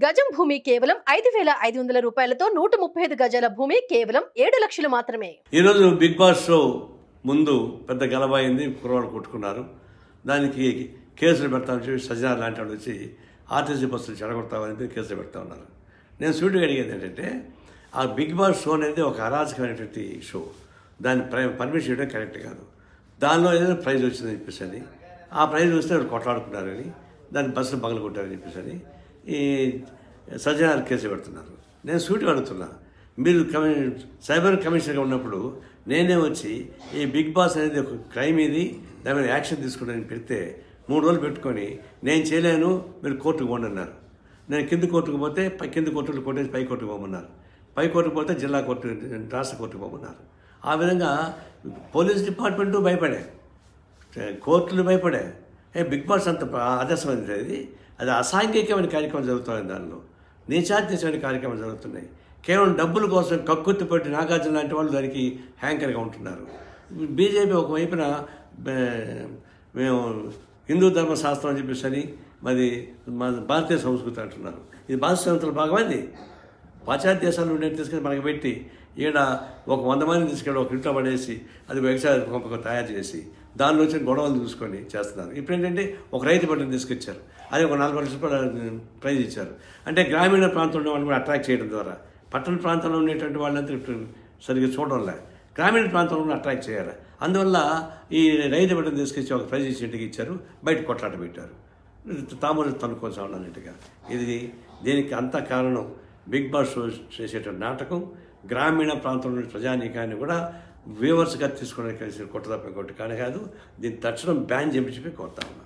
గజం భూమి కేవలం 5,500 రూపాయలతో 135 గజాల భూమి కేవలం 7 లక్షలు మాత్రమే. ఈ రోజు బిగ్ బాస్ షో ముందు పెద్ద గలబైంది, కుర్రాళ్ళు కొట్టుకున్నారు. దానికి కేసులు పెడతామని చెప్పి సజ్జన లాంటి వాళ్ళు వచ్చి ఆర్టీసీ బస్సులు చెడగొడతామని కేసులు పెడతా ఉన్నారు. నేను సూటిగా అడిగేది ఏంటంటే, ఆ బిగ్ బాస్ షో అనేది ఒక అరాచకమైనటువంటి షో. దాన్ని పర్మిషన్ ఇవ్వడం కరెక్ట్ కాదు. దానిలో ఏదైనా ప్రైజ్ వచ్చిందని చెప్పేసి ఆ ప్రైజ్ వస్తే వాళ్ళు కొట్లాడుకున్నారని, దాన్ని బస్సులు పగలు కొట్టారని చెప్పేసి ఈ సజ్జన కేసు పెడుతున్నారు. నేను సూటిగా అడుగుతున్నా, మీరు సైబర్ కమిషనర్గా ఉన్నప్పుడు నేనే వచ్చి ఈ బిగ్ బాస్ అనేది ఒక క్రైమ్, ఇది దాని మీద యాక్షన్ తీసుకోవడానికి పెడితే 3 రోజులు పెట్టుకొని నేను చేయలేను, మీరు కోర్టుకు పోండి అన్నారు. నేను కింద కోర్టుకు పోతే కింద కోర్టులు కొట్టేసి పై కోర్టుకు పోమన్నారు. పై కోర్టుకు పోతే జిల్లా కోర్టు, రాష్ట్ర కోర్టుకు పోమన్నారు. ఆ విధంగా పోలీస్ డిపార్ట్మెంటు భయపడే, కోర్టులు భయపడే. బిగ్ బాస్ అంత ఆదర్శమైనది, అది అసాంఘికమైన కార్యక్రమం జరుగుతుంది. దానిలో నీచాత్యమైన కార్యక్రమాలు జరుగుతున్నాయి. కేవలం డబ్బుల కోసం కక్కుర్తి పెట్టి నాగార్జున లాంటి వాళ్ళు దానికి హ్యాంకర్గా ఉంటున్నారు. బీజేపీ ఒకవైపున మేము హిందూ ధర్మశాస్త్రం అని చెప్పేసి మరి మన భారతీయ సంస్కృతి అంటున్నారు. ఇది భారతీయ సంస్కృతిలో భాగమైంది. పాశ్చాత్య దేశాల నుండి తీసుకొని మనకి పెట్టి ఈడ ఒక 100 మందిని తీసుకెళ్ళి ఒక ఇంట్లో పడేసి అది వ్యవసాయ పంపకం తయారు చేసి దానిలో వచ్చిన గొడవలు చూసుకొని చేస్తున్నారు. ఇప్పుడు ఏంటంటే ఒక రైతు బట్టను తీసుకొచ్చారు, అది ఒక 4 లక్షల రూపాయలు ప్రైజ్ ఇచ్చారు. అంటే గ్రామీణ ప్రాంతంలో వాళ్ళని కూడా అట్రాక్ట్ చేయడం ద్వారా, పట్టణ ప్రాంతంలో ఉండేటువంటి వాళ్ళంతా సరిగ్గా చూడడంలే, గ్రామీణ ప్రాంతంలో కూడా అట్రాక్ట్ చేయాలి. అందువల్ల ఈ రైతు బట్టను తీసుకొచ్చి ఒక ప్రైజ్ ఇచ్చి ఇంటికి ఇచ్చారు, బయట కొట్లాట పెట్టారు, తాము తనుకోసం అన్నట్టుగా. ఇది దీనికి అంత కారణం బిగ్ బాస్ షో చేసేటువంటి నాటకం. గ్రామీణ ప్రాంతంలోని ప్రజానీకాన్ని కూడా వ్యూవర్స్గా తీసుకోవడానికి కలిసి కొట్టదప్ప కొట్టు కానీ కాదు. దీన్ని తక్షణం బ్యాన్ చేయించి కోరుతా ఉన్నా.